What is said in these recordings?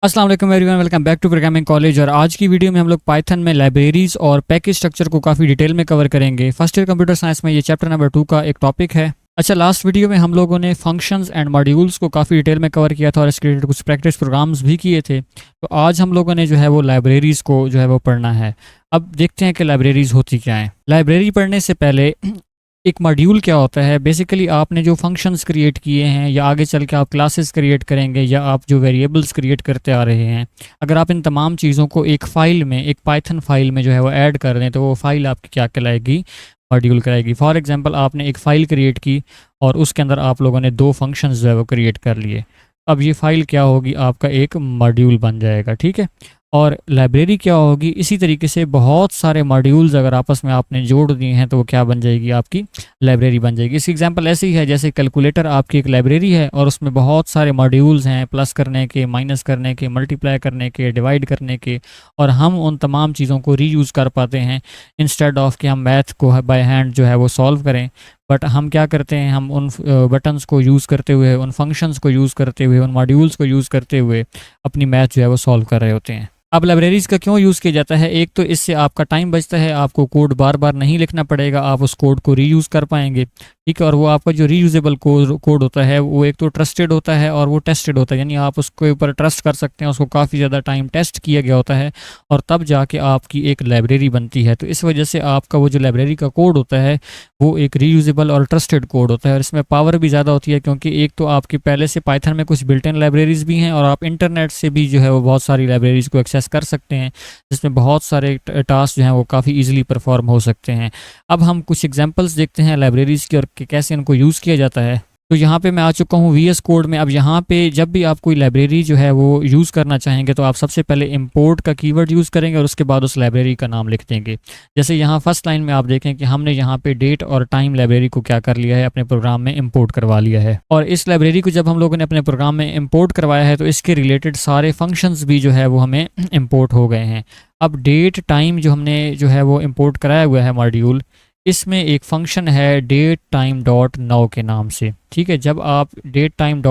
अस्सलाम वालेकुम everyone, welcome back to programming college. और आज की वीडियो में हम लोग पाइथन में लाइब्रेरीज और पैकेज स्ट्रक्चर को काफ़ी डिटेल में कवर करेंगे। फर्स्ट ईयर कंप्यूटर साइंस में ये चैप्टर नंबर 2 का एक टॉपिक है। अच्छा, लास्ट वीडियो में हम लोगों ने फंक्शंस एंड मॉड्यूल्स को काफ़ी डिटेल में कवर किया था और इसके रिलेटेड कुछ प्रैक्टिस प्रोग्राम्स भी किए थे। तो आज हम लोगों ने जो है वो लाइब्रेरीज़ को जो है वो पढ़ना है। अब देखते हैं कि लाइब्रेरीज़ होती क्या हैं। लाइब्रेरी पढ़ने से पहले एक मॉड्यूल क्या होता है। बेसिकली आपने जो फंक्शंस क्रिएट किए हैं या आगे चल के आप क्लासेस क्रिएट करेंगे या आप जो वेरिएबल्स क्रिएट करते आ रहे हैं, अगर आप इन तमाम चीज़ों को एक फ़ाइल में, एक पाइथन फाइल में जो है वो ऐड कर दें तो वो फाइल आपकी क्या कहलाएगी? मॉड्यूल कहलाएगी। फॉर एग्जांपल आपने एक फ़ाइल क्रिएट की और उसके अंदर आप लोगों ने दो फंक्शंस जो है वो क्रिएट कर लिए। अब ये फ़ाइल क्या होगी? आपका एक मॉड्यूल बन जाएगा, ठीक है। और लाइब्रेरी क्या होगी? इसी तरीके से बहुत सारे मॉड्यूल्स अगर आपस में आपने जोड़ दिए हैं तो वो क्या बन जाएगी? आपकी लाइब्रेरी बन जाएगी। इसकी एग्जांपल ऐसे ही है जैसे कैलकुलेटर आपकी एक लाइब्रेरी है और उसमें बहुत सारे मॉड्यूल्स हैं, प्लस करने के, माइनस करने के, मल्टीप्लाई करने के, डिवाइड करने के। और हम उन तमाम चीज़ों को रीयूज़ कर पाते हैं इंस्टेड ऑफ कि हम मैथ को बाय हैंड जो है वो सॉल्व करें। बट हम क्या करते हैं, हम उन बटन्स को यूज़ करते हुए, उन फंक्शंस को यूज़ करते हुए, उन मॉड्यूल्स को यूज़ करते हुए अपनी मैथ जो है वो सॉल्व कर रहे होते हैं। अब लाइब्रेरीज़ का क्यों यूज़ किया जाता है? एक तो इससे आपका टाइम बचता है, आपको कोड बार बार नहीं लिखना पड़ेगा, आप उस कोड को रीयूज़ कर पाएंगे, ठीक है। और वो आपका जो रीयूजेबल कोड होता है वो एक तो ट्रस्टेड होता है और वो टेस्टेड होता है, यानी आप उसके ऊपर ट्रस्ट कर सकते हैं, उसको काफ़ी ज़्यादा टाइम टेस्ट किया गया होता है और तब जाके आपकी एक लाइब्रेरी बनती है। तो इस वजह से आपका वो जो लाइब्रेरी का कोड होता है वो एक रीयूजेबल और ट्रस्टेड कोड होता है। और इसमें पावर भी ज़्यादा होती है क्योंकि एक तो आपकी पहले से पाइथन में कुछ बिल्ट इन लाइब्रेरीज़ भी हैं और आप इंटरनेट से भी जो है वो बहुत सारी लाइब्रेरीज़ को एक्सेस कर सकते हैं, जिसमें बहुत सारे टास्क जो हैं वो काफ़ी ईजिली परफॉर्म हो सकते हैं। अब हम कुछ एग्जांपल्स देखते हैं लाइब्रेरीज़ की और कि कैसे इनको यूज़ किया जाता है। तो यहाँ पे मैं आ चुका हूँ वीएस कोड में। अब यहाँ पे जब भी आप कोई लाइब्रेरी जो है वो यूज़ करना चाहेंगे तो आप सबसे पहले इंपोर्ट का कीवर्ड यूज़ करेंगे और उसके बाद उस लाइब्रेरी का नाम लिख देंगे। जैसे यहाँ फर्स्ट लाइन में आप देखें कि हमने यहाँ पे डेट और टाइम लाइब्रेरी को क्या कर लिया है, अपने प्रोग्राम में इंपोर्ट करवा लिया है। और इस लाइब्रेरी को जब हम लोगों ने अपने प्रोग्राम में इंपोर्ट करवाया है तो इसके रिलेटेड सारे फंक्शंस भी जो है वो हमें इंपोर्ट हो गए हैं। अब डेट टाइम जो हमने जो है वो इंपोर्ट कराया हुआ है मॉड्यूल, इसमें एक फंक्शन है डेट टाइम डॉट नाउ के नाम से, ठीक है। जब आप डेट टाइम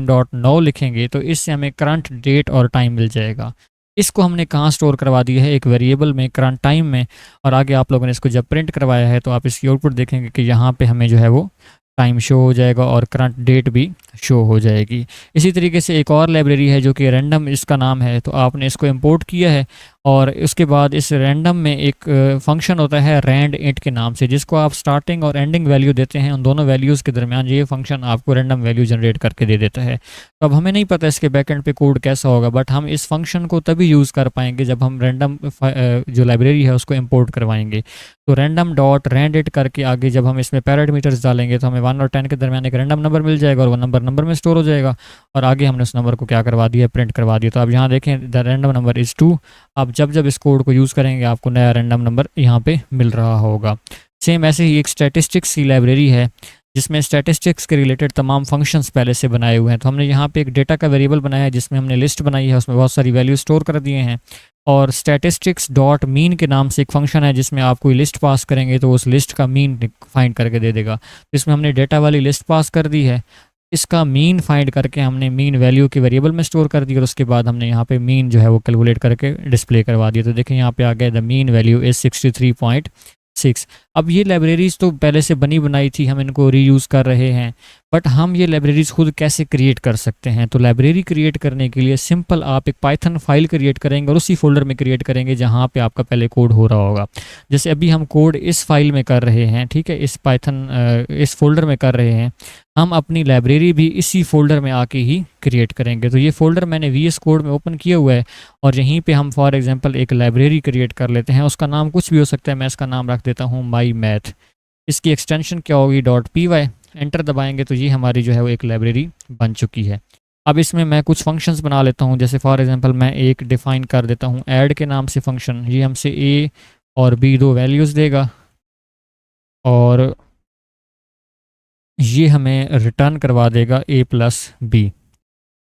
डॉट नाउ लिखेंगे तो इससे हमें करंट डेट और टाइम मिल जाएगा। इसको हमने कहाँ स्टोर करवा दिया है? एक वेरिएबल में, करंट टाइम में। और आगे आप लोगों ने इसको जब प्रिंट करवाया है तो आप इसकी आउटपुट देखेंगे कि यहाँ पे हमें जो है वो टाइम शो हो जाएगा और करंट डेट भी शो हो जाएगी। इसी तरीके से एक और लाइब्रेरी है जो कि रैंडम इसका नाम है, तो आपने इसको इंपोर्ट किया है और उसके बाद इस रैंडम में एक फंक्शन होता है रैंड इंट के नाम से, जिसको आप स्टार्टिंग और एंडिंग वैल्यू देते हैं। उन दोनों वैल्यूज़ के दरमियान ये फंक्शन आपको रैंडम वैल्यू जनरेट करके दे देता है। तो अब हमें नहीं पता इसके बैकएंड पे कोड कैसा होगा, बट हम इस फंक्शन को तभी यूज़ कर पाएंगे जब हम रैंडम जो लाइब्रेरी है उसको इंपोर्ट करवाएंगे। तो रैंडम डॉट रैंड इट करके आगे जब हम इसमें पैरामीटर्स डालेंगे तो हमें 1 और 10 के दरमियान एक रैंडम नंबर मिल जाएगा और वो नंबर में स्टोर हो जाएगा। और आगे हमने उस नंबर को क्या करवा दिया? प्रिंट करवा दिया। तो अब यहाँ देखें द रैंडम नंबर इज़ 2। आप जब जब इस कोड को यूज़ करेंगे आपको नया रैंडम नंबर यहाँ पे मिल रहा होगा। सेम ऐसे ही एक स्टैटिस्टिक्स की लाइब्रेरी है जिसमें स्टैटिस्टिक्स के रिलेटेड तमाम फंक्शंस पहले से बनाए हुए हैं। तो हमने यहाँ पे एक डेटा का वेरिएबल बनाया है जिसमें हमने लिस्ट बनाई है, उसमें बहुत सारी वैल्यू स्टोर कर दिए हैं। और स्टैटिस्टिक्स डॉट मीन के नाम से एक फंक्शन है जिसमें आप कोई लिस्ट पास करेंगे तो उस लिस्ट का मीन फाइंड करके दे देगा। तो इसमें हमने डेटा वाली लिस्ट पास कर दी है, इसका मीन फाइंड करके हमने मीन वैल्यू के वेरिएबल में स्टोर कर दी और उसके बाद हमने यहाँ पे मीन जो है वो कैलकुलेट करके डिस्प्ले करवा दिया। तो देखें यहाँ पे आ गया द मीन वैल्यू इज़ 63.6। अब ये लाइब्रेरीज़ तो पहले से बनी बनाई थी, हम इनको रीयूज़ कर रहे हैं, बट हम ये लाइब्रेरीज़ खुद कैसे क्रिएट कर सकते हैं? तो लाइब्रेरी क्रिएट करने के लिए सिंपल आप एक पाइथन फाइल क्रिएट करेंगे और उसी फोल्डर में क्रिएट करेंगे जहाँ पे आपका पहले कोड हो रहा होगा। जैसे अभी हम कोड इस फाइल में कर रहे हैं, ठीक है, इस पाइथन इस फोल्डर में कर रहे हैं, हम अपनी लाइब्रेरी भी इसी फोल्डर में आके ही क्रिएट करेंगे। तो ये फोल्डर मैंने वीएस कोड में ओपन किया हुआ है और यहीं पे हम फॉर एग्जांपल एक लाइब्रेरी क्रिएट कर लेते हैं। उसका नाम कुछ भी हो सकता है, मैं इसका नाम रख देता हूँ माई मैथ। इसकी एक्सटेंशन क्या होगी? .py। एंटर दबाएंगे तो ये हमारी जो है वो एक लाइब्रेरी बन चुकी है। अब इसमें मैं कुछ फंक्शंस बना लेता हूँ। जैसे फॉर एग्जांपल मैं एक डिफ़ाइन कर देता हूँ ऐड के नाम से फंक्शन। ये हमसे ए और बी दो वैल्यूज़ देगा और ये हमें रिटर्न करवा देगा a प्लस बी।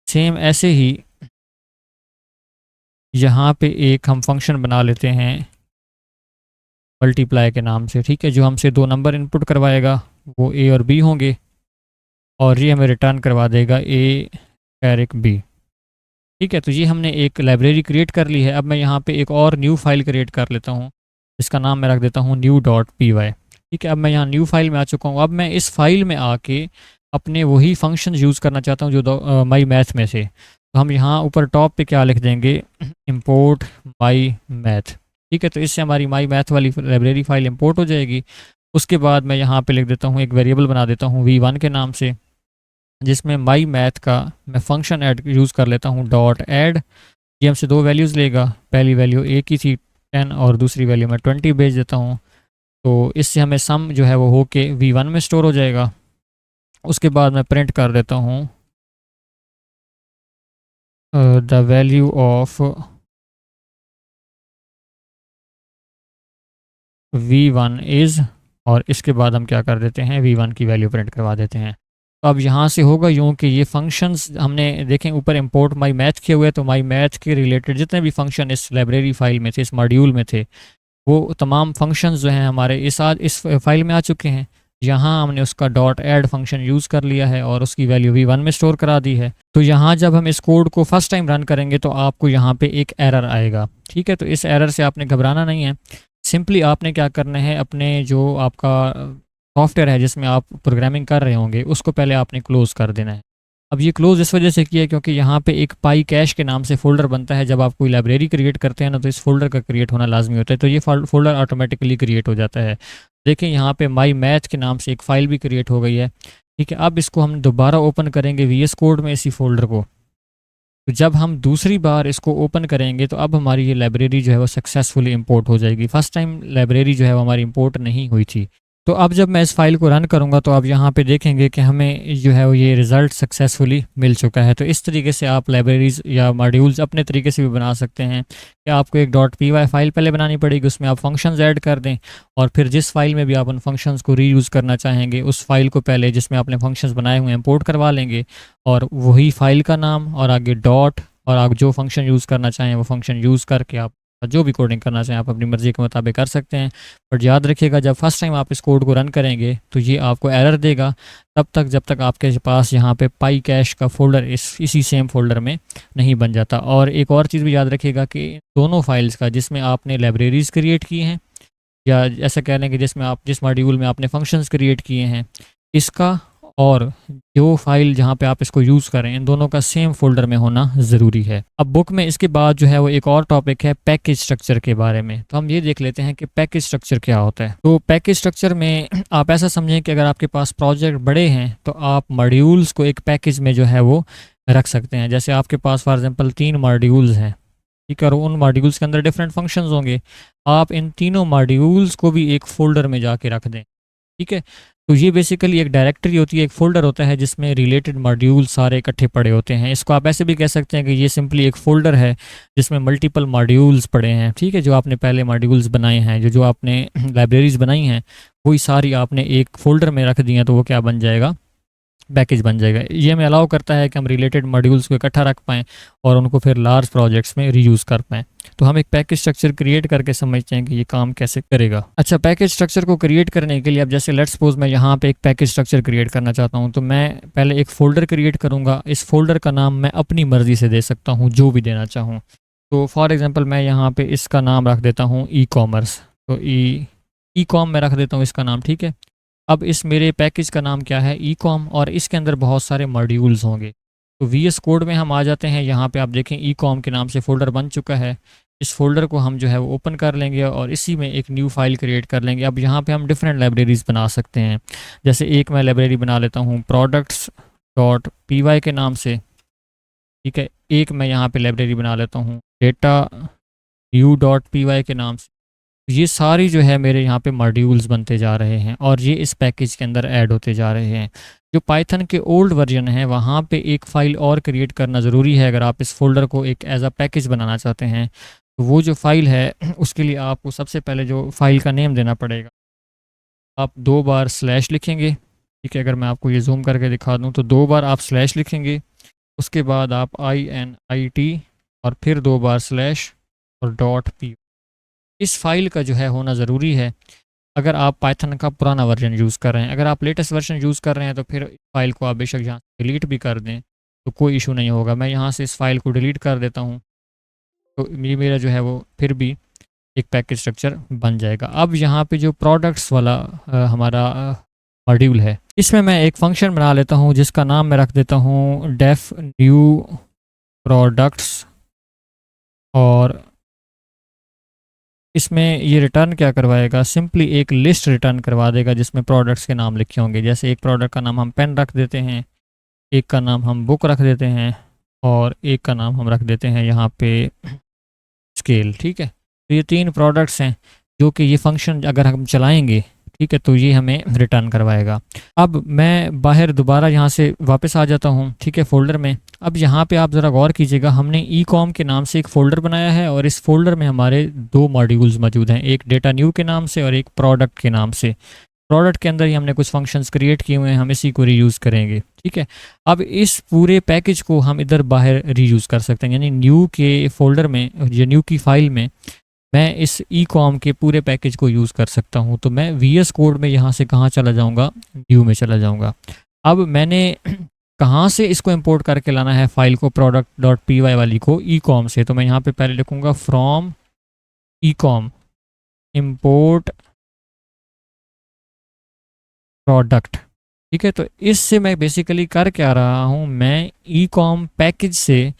सेम ऐसे ही यहाँ पे एक हम फंक्शन बना लेते हैं मल्टीप्लाई के नाम से, ठीक है, जो हमसे दो नंबर इनपुट करवाएगा, वो a और b होंगे और ये हमें रिटर्न करवा देगा a कैरिक b। ठीक है, तो ये हमने एक लाइब्रेरी क्रिएट कर ली है। अब मैं यहाँ पे एक और न्यू फाइल क्रिएट कर लेता हूँ, इसका नाम मैं रख देता हूँ new.py। ठीक है, अब मैं यहाँ न्यू फाइल में आ चुका हूँ। अब मैं इस फाइल में आके अपने वही फंक्शन यूज़ करना चाहता हूँ जो माई मैथ में से। तो हम यहाँ ऊपर टॉप पे क्या लिख देंगे, इम्पोर्ट माई मैथ। ठीक है, तो इससे हमारी माई मैथ वाली लाइब्रेरी फाइल इम्पोर्ट हो जाएगी। उसके बाद मैं यहाँ पे लिख देता हूँ, एक वेरिएबल बना देता हूँ v1 के नाम से, जिसमें माई मैथ का मैं फंक्शन ऐड यूज़ कर लेता हूँ डॉट ऐड। ये हमसे दो वैल्यूज़ लेगा, पहली वैल्यू एक ही थी 10 और दूसरी वैल्यू मैं 20 भेज देता हूँ। तो इससे हमें सम जो है वो होके v1 में स्टोर हो जाएगा। उसके बाद मैं प्रिंट कर देता हूँ the value of v1 is, और इसके बाद हम क्या कर देते हैं, v1 की वैल्यू प्रिंट करवा देते हैं। तो अब यहाँ से होगा यूँ कि ये फंक्शंस हमने देखें ऊपर इंपोर्ट माई मैथ किए हुए, तो माई मैथ के रिलेटेड जितने भी फंक्शन इस लाइब्रेरी फाइल में थे, इस मॉड्यूल में थे, वो तमाम फंक्शंस जो हैं हमारे इस फाइल में आ चुके हैं। यहाँ हमने उसका डॉट ऐड फंक्शन यूज़ कर लिया है और उसकी वैल्यू v1 में स्टोर करा दी है। तो यहाँ जब हम इस कोड को फर्स्ट टाइम रन करेंगे तो आपको यहाँ पे एक एरर आएगा। ठीक है, तो इस एरर से आपने घबराना नहीं है। सिंपली आपने क्या करना है, अपने जो आपका सॉफ्टवेयर है जिसमें आप प्रोग्रामिंग कर रहे होंगे उसको पहले आपने क्लोज़ कर देना है। अब ये क्लोज़ इस वजह से किया है क्योंकि यहाँ पे एक पाई कैश के नाम से फ़ोल्डर बनता है। जब आप कोई लाइब्रेरी क्रिएट करते हैं ना, तो इस फ़ोल्डर का क्रिएट होना लाजमी होता है। तो ये फ़ोल्डर ऑटोमेटिकली क्रिएट हो जाता है। देखिए यहाँ पे माई मैथ के नाम से एक फ़ाइल भी क्रिएट हो गई है। ठीक है, अब इसको हम दोबारा ओपन करेंगे VS कोड में इसी फ़ोल्डर को। तो जब हम दूसरी बार इसको ओपन करेंगे तो अब हमारी ये लाइब्रेरी जो है वो सक्सेसफुली इंपोर्ट हो जाएगी। फर्स्ट टाइम लाइब्रेरी जो है वो हमारी इंपोर्ट नहीं हुई थी। तो अब जब मैं इस फाइल को रन करूँगा तो आप यहाँ पे देखेंगे कि हमें जो है वो ये रिज़ल्ट सक्सेसफुली मिल चुका है। तो इस तरीके से आप लाइब्रेरीज़ या मॉड्यूल्स अपने तरीके से भी बना सकते हैं कि आपको एक .py फाइल पहले बनानी पड़ेगी, उसमें आप फंक्शंस ऐड कर दें, और फिर जिस फाइल में भी आप उन फंक्शंस को रीयूज़ करना चाहेंगे उस फाइल को पहले जिसमें आपने फंक्शंस बनाए हुए हैं इंपोर्ट करवा लेंगे, और वही फाइल का नाम और आगे डॉट, और आप जो फंक्शन यूज़ करना चाहें वो फंक्शन यूज़ करके आप जो भी कोडिंग करना चाहें आप अपनी मर्ज़ी के मुताबिक कर सकते हैं। बट याद रखिएगा जब फर्स्ट टाइम आप इस कोड को रन करेंगे तो ये आपको एरर देगा तब तक जब तक आपके पास यहाँ पे पाई कैश का फ़ोल्डर इसी सेम फ़ोल्डर में नहीं बन जाता। और एक और चीज़ भी याद रखिएगा कि दोनों फाइल्स का जिसमें आपने लाइब्रेरीज़ क्रिएट की हैं, या ऐसा कह लें कि जिसमें आप जिस मॉड्यूल में आपने फंक्शंस क्रिएट किए हैं, इसका और जो फाइल जहाँ पे आप इसको यूज़ करें, इन दोनों का सेम फोल्डर में होना ज़रूरी है। अब बुक में इसके बाद जो है वो एक और टॉपिक है पैकेज स्ट्रक्चर के बारे में। तो हम ये देख लेते हैं कि पैकेज स्ट्रक्चर क्या होता है। तो पैकेज स्ट्रक्चर में आप ऐसा समझें कि अगर आपके पास प्रोजेक्ट बड़े हैं तो आप मॉड्यूल्स को एक पैकेज में जो है वो रख सकते हैं। जैसे आपके पास फॉर एग्जांपल 3 मॉड्यूल्स हैं, ठीक है, और उन मॉड्यूल्स के अंदर डिफरेंट फंक्शंस होंगे, आप इन तीनों मॉड्यूल्स को भी एक फ़ोल्डर में जाके रख दें। ठीक है, तो ये बेसिकली एक डायरेक्टरी होती है, एक फ़ोल्डर होता है जिसमें रिलेटेड मॉड्यूल सारे इकट्ठे पड़े होते हैं। इसको आप ऐसे भी कह सकते हैं कि ये सिंपली एक फ़ोल्डर है जिसमें मल्टीपल मॉड्यूल्स पड़े हैं। ठीक है, जो आपने पहले मॉड्यूल्स बनाए हैं, जो आपने लाइब्रेरीज़ बनाई हैं, वही सारी आपने एक फ़ोल्डर में रख दी हैं, तो वो क्या बन जाएगा, पैकेज बन जाएगा। ये हमें अलाउ करता है कि हम रिलेटेड मॉड्यूल्स को इकट्ठा रख पाएँ और उनको फिर लार्ज प्रोजेक्ट्स में रीयूज़ कर पाएँ। तो हम एक पैकेज स्ट्रक्चर क्रिएट करके समझते हैं कि ये काम कैसे करेगा। अच्छा, पैकेज स्ट्रक्चर को क्रिएट करने के लिए अब जैसे लेट्स सपोज मैं यहाँ पे एक पैकेज स्ट्रक्चर क्रिएट करना चाहता हूँ, तो मैं पहले एक फ़ोल्डर क्रिएट करूँगा। इस फ़ोल्डर का नाम मैं अपनी मर्ज़ी से दे सकता हूँ, जो भी देना चाहूँ। तो फॉर एग्ज़ाम्पल मैं यहाँ पे इसका नाम रख देता हूँ ई-कॉमर्स। तो ई कॉम में रख देता हूँ इसका नाम। ठीक है, अब इस मेरे पैकेज का नाम क्या है, ई कॉम, और इसके अंदर बहुत सारे मॉड्यूल्स होंगे। तो VS कोड में हम आ जाते हैं। यहाँ पे आप देखें ई कॉम के नाम से फ़ोल्डर बन चुका है। इस फ़ोल्डर को हम जो है वो ओपन कर लेंगे और इसी में एक न्यू फाइल क्रिएट कर लेंगे। अब यहाँ पे हम डिफरेंट लाइब्रेरीज़ बना सकते हैं। जैसे एक मैं लाइब्रेरी बना लेता हूँ products.py के नाम से। ठीक है, एक मैं यहाँ पे लाइब्रेरी बना लेता हूँ data.u.py के नाम से। ये सारी जो है मेरे यहाँ पे मॉड्यूल्स बनते जा रहे हैं और ये इस पैकेज के अंदर ऐड होते जा रहे हैं। जो पाइथन के ओल्ड वर्जन है वहाँ पे एक फ़ाइल और क्रिएट करना ज़रूरी है। अगर आप इस फ़ोल्डर को एक एज अ पैकेज बनाना चाहते हैं तो वो जो फ़ाइल है उसके लिए आपको सबसे पहले जो फ़ाइल का नेम देना पड़ेगा, आप 2 बार स्लैश लिखेंगे। ठीक है, अगर मैं आपको ये जूम करके दिखा दूँ तो 2 बार आप स्लैश लिखेंगे, उसके बाद आप INIT और फिर 2 बार स्लैश और .p। इस फाइल का जो है होना ज़रूरी है अगर आप पाइथन का पुराना वर्जन यूज़ कर रहे हैं। अगर आप लेटेस्ट वर्जन यूज़ कर रहे हैं तो फिर फाइल को आप बेशक यहाँ डिलीट भी कर दें, तो कोई इशू नहीं होगा। मैं यहाँ से इस फाइल को डिलीट कर देता हूँ, तो ये मेरा जो है वो फिर भी एक पैकेज स्ट्रक्चर बन जाएगा। अब यहाँ पे जो प्रोडक्ट्स वाला हमारा मॉड्यूल है, इसमें मैं एक फंक्शन बना लेता हूँ जिसका नाम मैं रख देता हूँ डेफ न्यू प्रोडक्ट्स, और इसमें ये रिटर्न क्या करवाएगा, सिंपली एक लिस्ट रिटर्न करवा देगा जिसमें प्रोडक्ट्स के नाम लिखे होंगे। जैसे एक प्रोडक्ट का नाम हम पेन रख देते हैं, एक का नाम हम बुक रख देते हैं, और एक का नाम हम रख देते हैं यहाँ पे स्केल। ठीक है, तो ये 3 प्रोडक्ट्स हैं जो कि ये फंक्शन अगर हम चलाएंगे, ठीक है, तो ये हमें रिटर्न करवाएगा। अब मैं बाहर दोबारा यहाँ से वापस आ जाता हूँ, ठीक है, फ़ोल्डर में। अब यहाँ पे आप ज़रा गौर कीजिएगा, हमने ई कॉम के नाम से एक फ़ोल्डर बनाया है और इस फोल्डर में हमारे 2 मॉड्यूल्स मौजूद हैं, एक डेटा न्यू के नाम से और एक प्रोडक्ट के नाम से। प्रोडक्ट के अंदर ही हमने कुछ फंक्शंस क्रिएट किए हुए हैं, हम इसी को रीयूज़ करेंगे। ठीक है, अब इस पूरे पैकेज को हम इधर बाहर रीयूज़ कर सकते हैं, यानी न्यू के फोल्डर में, ये न्यू की फाइल में मैं इस ई कॉम के पूरे पैकेज को यूज़ कर सकता हूँ। तो मैं VS कोड में यहाँ से कहाँ चला जाऊँगा, न्यू में चला जाऊँगा। अब मैंने कहाँ से इसको इंपोर्ट करके लाना है फाइल को, product.py वाली को ई कॉम से। तो मैं यहाँ पे पहले लिखूँगा from e com import product. ठीक है, तो इससे मैं बेसिकली कर क्या रहा हूँ, मैं ई कॉम पैकेज से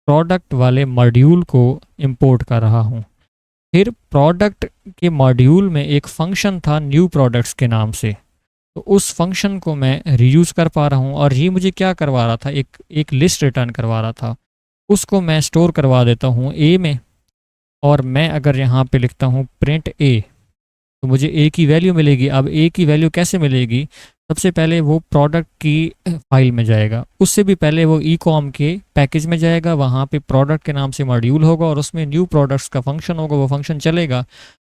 प्रोडक्ट वाले मॉड्यूल को इंपोर्ट कर रहा हूँ। फिर प्रोडक्ट के मॉड्यूल में एक फंक्शन था न्यू प्रोडक्ट्स के नाम से, तो उस फंक्शन को मैं रीयूज़ कर पा रहा हूँ। और ये मुझे क्या करवा रहा था, एक लिस्ट रिटर्न करवा रहा था, उसको मैं स्टोर करवा देता हूँ ए में। और मैं अगर यहाँ पे लिखता हूँ प्रिंट ए, तो मुझे ए की वैल्यू मिलेगी। अब ए की वैल्यू कैसे मिलेगी, सबसे पहले वो प्रोडक्ट की फाइल में जाएगा, उससे भी पहले वो ई कॉम के पैकेज में जाएगा, वहाँ पे प्रोडक्ट के नाम से मॉड्यूल होगा और उसमें न्यू प्रोडक्ट्स का फंक्शन होगा, वो फंक्शन चलेगा,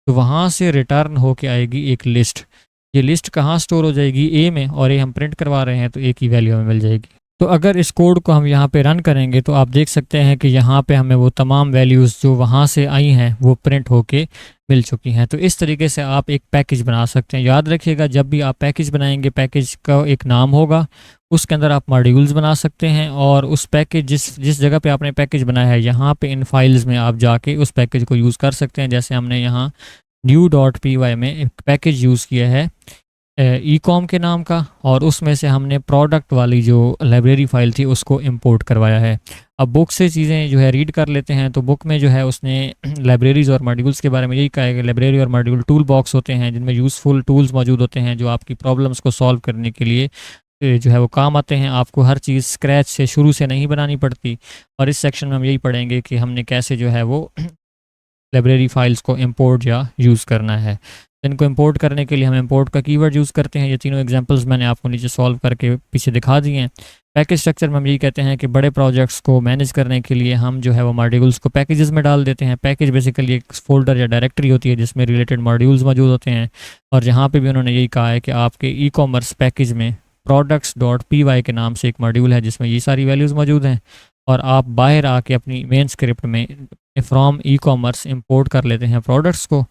तो वहाँ से रिटर्न होके आएगी एक लिस्ट। ये लिस्ट कहाँ स्टोर हो जाएगी, ए में, और ये हम प्रिंट करवा रहे हैं तो ए की वैल्यू हमें मिल जाएगी। तो अगर इस कोड को हम यहाँ पे रन करेंगे तो आप देख सकते हैं कि यहाँ पे हमें वो तमाम वैल्यूज़ जो वहाँ से आई हैं वो प्रिंट होके मिल चुकी हैं। तो इस तरीके से आप एक पैकेज बना सकते हैं। याद रखिएगा, जब भी आप पैकेज बनाएंगे, पैकेज का एक नाम होगा, उसके अंदर आप मॉड्यूल्स बना सकते हैं, और उस पैकेज जिस जगह पे आपने पैकेज बनाया है, यहाँ पे इन फाइल्स में आप जाके उस पैकेज को यूज़ कर सकते हैं। जैसे हमने यहाँ new.py में एक पैकेज यूज़ किया है ई कॉम के नाम का, और उसमें से हमने प्रोडक्ट वाली जो लाइब्रेरी फ़ाइल थी उसको इंपोर्ट करवाया है। अब बुक से चीज़ें जो है रीड कर लेते हैं। तो बुक में जो है उसने लाइब्रेरीज़ और मॉड्यूल्स के बारे में यही कहा है कि लाइब्रेरी और मॉड्यूल टूल बॉक्स होते हैं जिनमें यूज़फुल टूल्स मौजूद होते हैं जो आपकी प्रॉब्लम्स को सॉल्व करने के लिए जो है वो काम आते हैं। आपको हर चीज़ स्क्रैच से, शुरू से नहीं बनानी पड़ती। और इस सेक्शन में हम यही पढ़ेंगे कि हमने कैसे जो है वो लाइब्रेरी फाइल्स को इंपोर्ट या यूज़ करना है। इनको इंपोर्ट करने के लिए हम इंपोर्ट का कीवर्ड यूज़ करते हैं। ये तीनों एग्जांपल्स मैंने आपको नीचे सॉल्व करके पीछे दिखा दिए हैं। पैकेज स्ट्रक्चर में हम यही कहते हैं कि बड़े प्रोजेक्ट्स को मैनेज करने के लिए हम जो है वो मॉड्यूल्स को पैकेजेस में डाल देते हैं। पैकेज बेसिकली एक फोल्डर या डायरेक्टरी होती है जिसमें रिलेटेड मॉड्यूल्स मौजूद होते हैं। और यहाँ पे भी उन्होंने यही कहा है कि आपके ई कॉमर्स पैकेज में products.py के नाम से एक मॉड्यूल है जिसमें ये सारी वैल्यूज़ मौजूद हैं, और आप बाहर आके अपनी मेन स्क्रिप्ट में फ्रॉम ई कॉमर्स इम्पोर्ट कर लेते हैं प्रोडक्ट्स को।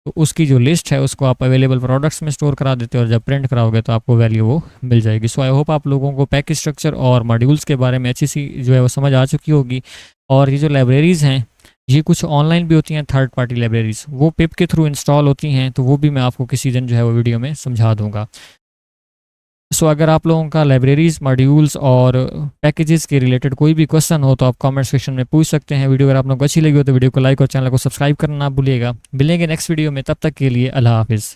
तो उसकी जो लिस्ट है उसको आप अवेलेबल प्रोडक्ट्स में स्टोर करा देते हो, और जब प्रिंट कराओगे तो आपको वैल्यू वो मिल जाएगी। सो आई होप आप लोगों को पैकेज स्ट्रक्चर और मॉड्यूल्स के बारे में अच्छी सी जो है वो समझ आ चुकी होगी। और ये जो लाइब्रेरीज़ हैं ये कुछ ऑनलाइन भी होती हैं, थर्ड पार्टी लाइब्रेरीज़, वो पिप के थ्रू इंस्टॉल होती हैं, तो वो भी मैं आपको किसी दिन जो है वो वीडियो में समझा दूँगा। सो अगर आप लोगों का लाइब्रेरीज़, मॉड्यूल्स और पैकेजेस के रिलेटेड कोई भी क्वेश्चन हो तो आप कमेंट सेक्शन में पूछ सकते हैं। वीडियो अगर आप लोगों को अच्छी लगी हो तो वीडियो को लाइक और चैनल को सब्सक्राइब करना ना भूलिएगा। मिलेंगे नेक्स्ट वीडियो में, तब तक के लिए अल्लाह हाफिज़।